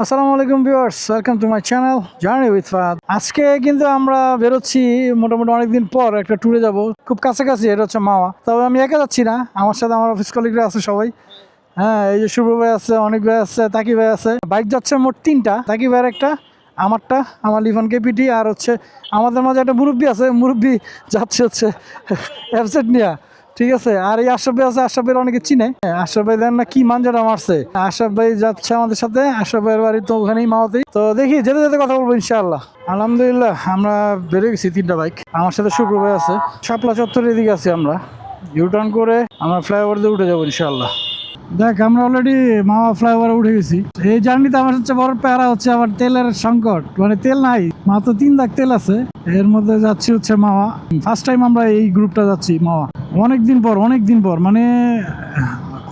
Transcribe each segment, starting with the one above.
আসসালামু আলাইকুম viewers, welcome to my channel journey with Fahad. আজকে কিন্তু আমরা বেরোচ্ছি মোটামুটি অনেকদিন পর একটা ট্যুরে যাব, খুব কাছাকাছি। এটা হচ্ছে মাওয়া। তবে আমি একা যাচ্ছি না, আমার সাথে আমার অফিস কলিগরা আছে সবাই। হ্যাঁ, এই যে শুভ ভাই আছে, অনেক ভাই আছে, তাকি ভাই আছে। বাইক যাচ্ছে মোট তিনটা, তাকি ভাইয়ের একটা, আমারটা, আমার লিফন কেপিটি, আর হচ্ছে আমাদের মাঝে একটা মুরব্বী আছে। মুরব্বী যাচ্ছে হচ্ছে অ্যাবসেট নিয়ে, ঠিক আছে। আর এই আশরাফ ভাই আছে, আশরাফ ভাইয়ের অনেকে চিনে। আশরাফ ভাই দেন না কি মাঞ্জাটা মারছে। আশরাফ ভাই যাচ্ছে আমাদের সাথে, আশরাফ ভাইয়ের বাড়ি তো ওখানেই মাওয়াতেই। তো দেখি যেতে যেতে কথা বলবো ইনশাআল্লাহ। আলহামদুলিল্লাহ আমরা বেরিয়ে গেছি তিনটা বাইক। আমার সাথে শুক্র ভাই আছে। শাপলা চত্বরের দিকে আছি আমরা। ইউটার্ন করে আমরা ফ্লাইওভার দিয়ে উঠে যাবো ইনশাআল্লাহ। দেখ, আমরা অলরেডি মাওয়া ফ্লাইওভারে উঠে গেছি। এই জার্নিতে আমার সবচেয়ে বড় প্যারা হচ্ছে আমার তেলের সংকট, মানে তেল নাই, মাত্র 3 দাগ তেল আছে। এর মধ্যে যাচ্ছি হচ্ছে মাওয়া। ফার্স্ট টাইম আমরা এই গ্রুপটা যাচ্ছি মাওয়া, অনেক দিন পর, মানে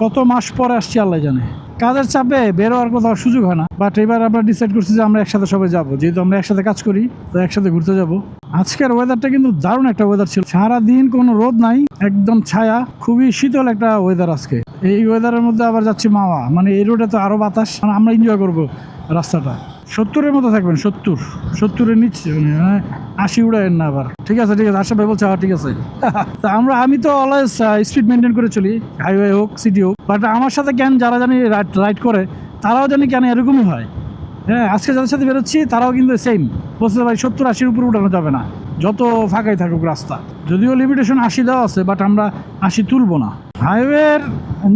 কত মাস পরে আসছি আল্লাহ জানে। কাজের চাপে বেরোয়ার কোথাও সুযোগ হয় না, বাট এবার আমরা ডিসাইড করছি যে আমরা একসাথে সবাই যাবো, যেহেতু আমরা একসাথে কাজ করি, তো একসাথে ঘুরতে যাব। আজকের ওয়েদারটা কিন্তু দারুণ একটা ওয়েদার ছিল, সারাদিন কোনো রোদ নাই, একদম ছায়া, খুবই শীতল একটা ওয়েদার আজকে। এই ওয়েদারের মধ্যে আবার যাচ্ছি মাওয়া, মানে এই রোডে তো আরো বাতাস, মানে আমরা এনজয় করবো রাস্তাটা। 70-এর মতো থাকবেন, 70-এর নিচে, মানে 80 উড়াইন না আবার। ঠিক আছে, আশা ভাই বলছে ঠিক আছে। তা আমি তো অলওয়েজ স্পিড মেনটেন করে চলি, হাইওয়ে হোক সিটি হোক, বাট আমার সাথে কেন যারা জানি রাইড করে তারাও জানি কেন এরকমই হয়। হ্যাঁ, আজকে যাদের সাথে বেরোচ্ছি তারাও কিন্তু সেম বলছে, ভাই 70-80-র উপর উঠানো যাবে না, যত ফাঁকাই থাকুক রাস্তা। যদিও লিমিটেশন 80 দেওয়া আছে, বাট আমরা 80 তুলবো না। হাইওয়ের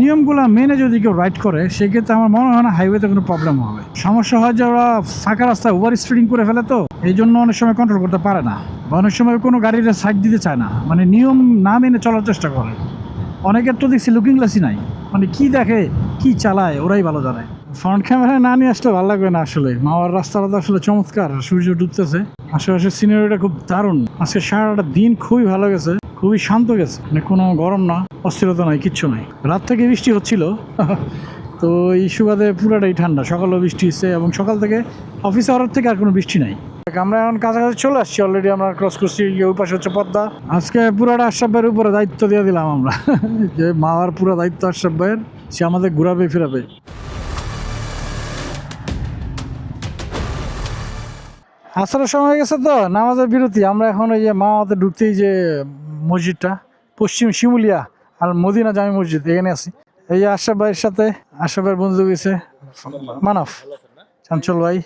নিয়মগুলো মেনে যদি কেউ রাইড করে, সেক্ষেত্রে আমার মনে হয় না হাইওয়েতে কোনো প্রবলেম হবে। সমস্যা হয় যে ওরা ফাঁকা রাস্তায় ওভার স্পিডিং করে ফেলে, তো এই জন্য অনেক সময় কন্ট্রোল করতে পারে না, বা অনেক সময় কোনো গাড়ির সাইড দিতে চায় না, মানে নিয়ম না মেনে চলার চেষ্টা করে। অনেকের তো দেখছি লুকিং গ্লাসই নাই, মানে কি দেখে কি চালায় ওরাই ভালো জানে। ফ্রন্ট ক্যামেরায় না নিয়ে আসলে ভালো লাগবে না আসলে। মাওয়ার রাস্তাটা তো আসলে চমৎকার, সূর্য ডুবতেছে, আশেপাশের সিনারিটা খুব দারুণ। আজকে সারাটা দিন খুবই ভালো গেছে, খুবই শান্ত গেছে, মানে কোনো গরম না, অস্থিরতা নাই, কিচ্ছু নাই। রাত থেকে বৃষ্টি হচ্ছিল তো এই সুবাদে পুরাটাই ঠান্ডা। সকালেও বৃষ্টি হচ্ছে, এবং সকাল থেকে অফিস আওয়ার থেকে আর কোনো বৃষ্টি নাই। আমরা এখন কাছাকাছি চলে আসছি অলরেডি, আমরা ক্রস করছি, ওই পাশে হচ্ছে পদ্মা। আজকে পুরাটা আশরাফ ভাইয়ের উপরে দায়িত্ব দিয়ে দিলাম আমরা যে মাওয়ার পুরো দায়িত্ব আশরাফ ভাইয়ের, সে আমাদের ঘুরাবে ফিরাবে। আসরের সময় হয়ে গেছে তো, নামাজের বিরতি। আমরা এখন ওই যে মাওয়াতে ঢুকতেই যে মসজিদটা, পশ্চিম শিমুলিয়া আর মদিনা জামি মসজিদ, এখানে আছি। এই যে আশরাফ ভাইয়ের সাথে, আশরাফ ভাইয়ের বন্ধু গেছে মানব, চাঞ্চল ভাই।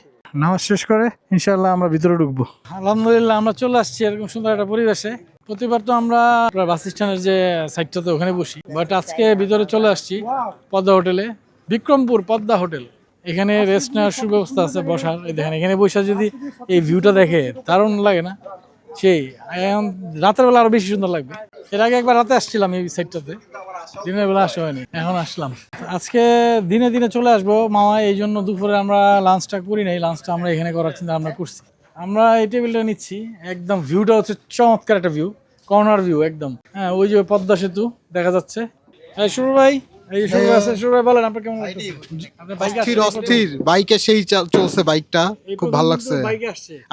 নামাজ শেষ করে ইনশাল্লাহ আমরা ভিতরে ঢুকবো। আলহামদুলিল্লাহ আমরা চলে আসছি এরকম সুন্দর একটা পরিবেশে। প্রতিবার তো আমরা বাস স্ট্যান্ডের যে সাইডটাতে ওখানে বসি, বাট আজকে ভিতরে চলে আসছি পদ্মা হোটেলে, বিক্রমপুর পদ্মা হোটেল। এখানে রেস্ট নেওয়ার সুব্যবস্থা আছে, বসার। এই দেখেন, এখানে বসে যদি এই ভিউটা দেখে দারুণ লাগে না? সেই এখন রাতের বেলা আরো বেশি সুন্দর লাগবে। এর আগে একবার রাতে আসছিলাম এই সাইডটাতে, দিনের বেলা আসা হয়নি, এখন আসলাম। আজকে দিনে দিনে চলে আসবো মামা, এই জন্য দুপুরে আমরা লাঞ্চটা করি নাই। লাঞ্চটা আমরা এখানে করার চিন্তা আমরা করছি। আমরা এই টেবিলটা নিচ্ছি, একদম ভিউটা হচ্ছে চমৎকার একটা ভিউ, কর্নার ভিউ একদম। হ্যাঁ, ওই যে পদ্মা সেতু দেখা যাচ্ছে। হ্যাঁ শুরু ভাই, বলেন আপনার কেমন অস্থির বাইকে সেই চলছে, বাইকটা খুব ভালো লাগছে।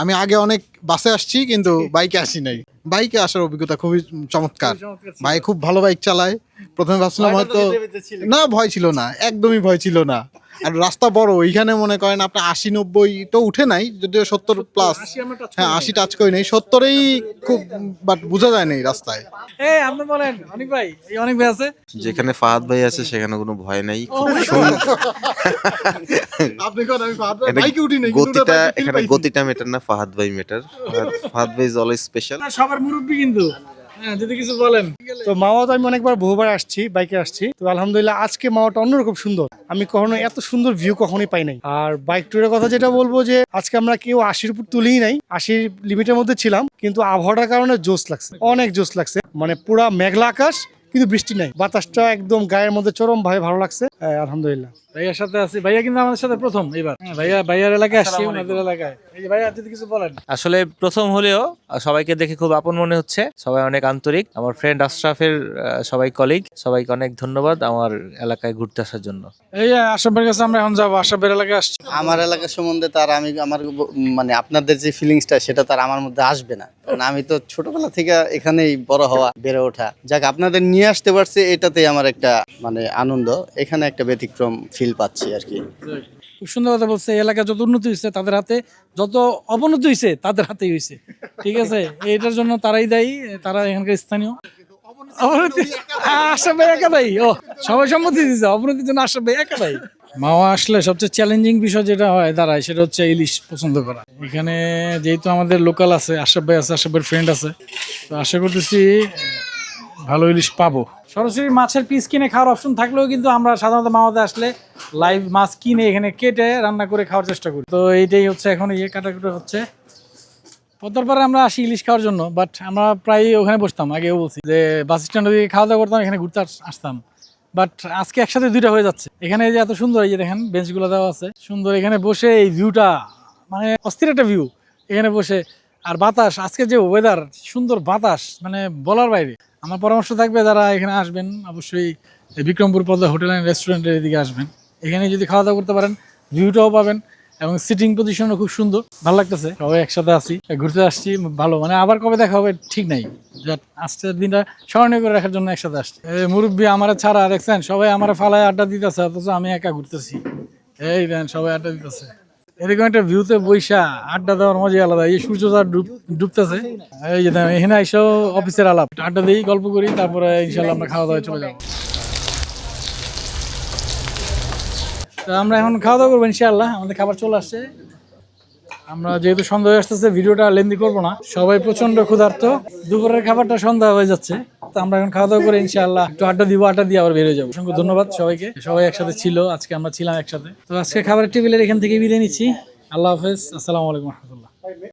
আমি আগে অনেক বাসে আসছি, কিন্তু বাইকে আসি নাই। বাইকে আসার অভিজ্ঞতা খুবই চমৎকার। ভাই খুব ভালো বাইক চালায়। প্রথমে ভাবছিলাম হয়তো না, ভয় ছিল না, একদমই ভয় ছিল না। আর রাস্তা বড়, এইখানে মনে করেন আপনার 80-90 তো উঠে নাই, যদিও 70+। হ্যাঁ, 80 টাচ করি নাই, 70-এই খুব, বাট বোঝা যায় না এই রাস্তায়। আপনি বলেন অনেক ভাই, এই অনেক ভাই আছে, যেখানে ফাহাদ ভাই আছে সেখানে কোনো ভয় নাই। গতিটা এখানে, গতিটা মেটার না, ফাহাদ ভাই মেটার। ফাহাদ ভাই ইজ অলওয়েজ স্পেশাল। সবার মুরব্বী কিন্তু। হ্যাঁ, যদি কিছু বলেন। তো মাওয়া তো আমি অনেকবার বহুবার আসছি, বাইকে আসছি। তো আলহামদুলিল্লাহ আজকে মাওয়াটা অন্যরকম সুন্দর। আমি কখনো এত সুন্দর ভিউ কখনোই পাই নাই। আর বাইক ট্যুরের কথা যেটা বলবো, যে আজকে আমরা কেউ 80-র উপর তুলেই নাই, 80 লিমিটের মধ্যে ছিলাম, কিন্তু আবহাওয়ার কারণে জোশ লাগছে, অনেক জোশ লাগছে। মানে পুরা মেঘলা আকাশ, কিন্তু বৃষ্টি নাই, বাতাসটা একদম গায়ের মধ্যে চরম ভাবে ভালো লাগছে। আলহামদুলিল্লাহ। ভাইয়ার সাথে আছি, ভাইয়া কিন্তু আমাদের সাথে প্রথম এবার। ভাইয়ার এলাকায় আসছি, ওনাদের এলাকায়। এই যে ভাইয়া যদি কিছু বলেন। আসলে প্রথম হলেও সবাইকে দেখে খুব আপন মনে হচ্ছে, সবাই অনেক আন্তরিক। আমার ফ্রেন্ড আশরাফের সবাই কলিগ, সবাইকে অনেক ধন্যবাদ আমার এলাকায় ঘুরতে আসার জন্য। এই আশরাফের কাছে আমরা এখন যাবো, আশরাফের এলাকায় আসছি। আমার এলাকা সম্বন্ধে তার আমার মানে আপনাদের যে ফিলিংসটা, সেটা তার আমার মধ্যে আসবে না, কারণ আমি তো ছোটবেলা থেকে এখানেই বড় হওয়া, বেড়ে ওঠা। যাক, আপনাদের নিয়ে আসতে পারছে, এটাতেই আমার একটা মানে আনন্দ। এখানে একটা ব্যতিক্রম ফিল পাচ্ছি আর কি। খুব সুন্দর কথা বলছে। এই এলাকা যত উন্নতি হয়েছে তাদের হাতে, যত অবনতি হয়েছে তাদের হাতেই হয়েছে। ঠিক আছে, এটার জন্য তারাই দায়ী, তারা এখানকার স্থানীয়। অবনতি আশরাফ ভাই একা দায়ী? ও, সবাই সম্মতি দিচ্ছে অবনতির জন্য আশরাফ ভাই একা দায়ী। মাওয়া আসলে সবচেয়ে চ্যালেঞ্জিং বিষয় যেটা হয় দাঁড়ায় সেটা হচ্ছে ইলিশ পছন্দ করা। এখানে যেহেতু আমাদের লোকাল আছে, আশরাফ ভাই আছে, আশরাফ ভাইয়ের ফ্রেন্ড আছে, তো আশা করতেছি ভালো ইলিশ পাবো। সরাসরি মাছের পিস কিনে খাওয়ার অপশন থাকলেও কিন্তু আমরা সাধারণত মাওয়াতে আসলে লাইভ মাছ কিনে এখানে কেটে রান্না করে খাওয়ার চেষ্টা করি। তো এইটাই হচ্ছে এখন কাটাকুটা হচ্ছে। পদ্মার পাড়ে আমরা আসি ইলিশ খাওয়ার জন্য, বাট আমরা প্রায় ওখানে বসতাম, আগেও বলছি যে বাস স্ট্যান্ডে দিকে খাওয়া দাওয়া করতাম, এখানে ঘুরতে আসতাম। বাট আজকে একসাথে দুইটা হয়ে যাচ্ছে। এখানে এই যে এত সুন্দর, এই যে দেখেন বেঞ্চগুলো দেওয়া আছে সুন্দর, এখানে বসে এই ভিউটা মানে অস্থির একটা ভিউ এখানে বসে। আর বাতাস, আজকে যে ওয়েদার, সুন্দর বাতাস, মানে বলার বাইরে। আমার পরামর্শ থাকবে যারা এখানে আসবেন অবশ্যই এই বিক্রমপুর পদ্মা হোটেল অ্যান্ড রেস্টুরেন্টের এদিকে আসবেন। এখানে যদি খাওয়া দাওয়া করতে পারেন ভিউটাও পাবেন এবং সিটিং পজিশনও খুব সুন্দর, ভালো লাগতেছে। সবাই একসাথে আসি, ঘুরতে আসছি, ভালো। মানে আবার কবে দেখা হবে ঠিক নাই, আজকের দিনটা স্মরণীয় করে রাখার জন্য একসাথে আসছি। এই মুরব্বী আমার ছাড়া দেখছেন, সবাই আমার ফালায় আড্ডা দিতেছে, অথচ আমি একা ঘুরতেছি। এই দেন সবাই আড্ডা দিতেছে, এরকম একটা ভিউতে বৈশা আড্ডা দেওয়ার মজাই আলাদা। এই সূর্য যা ডুবতেছে, এই যে এখানে এসেও অফিসের আলাপ, আড্ডা দিই, গল্প করি, তারপরে ইনশাল্লাহ আমরা খাওয়া দাওয়া চলে যাবো। তো আমরা এখন খাওয়া দাওয়া করবো ইনশাআল্লাহ, আমাদের খাবার চলে আসছে। আমরা যেহেতু সন্ধ্যা হয়ে আসতেছে, ভিডিওটা লেন্দি করবো না, সবাই প্রচন্ড ক্ষুধার্ত, দুপুরের খাবারটা সন্ধ্যা হয়ে যাচ্ছে। তো আমরা এখন খাওয়া দাওয়া করে ইনশাআল্লাহ একটু আড্ডা দিব, আড্ডা দিয়ে আবার বেরিয়ে যাবো। অসংখ্য ধন্যবাদ সবাইকে, সবাই একসাথে ছিল, আজকে আমরা ছিলাম একসাথে। তো আজকে খাবারের টেবিলের এখান থেকে বিদায় নিচ্ছি। আল্লাহ হাফেজ, আসসালামু আলাইকুম রহমতুল্লাহ।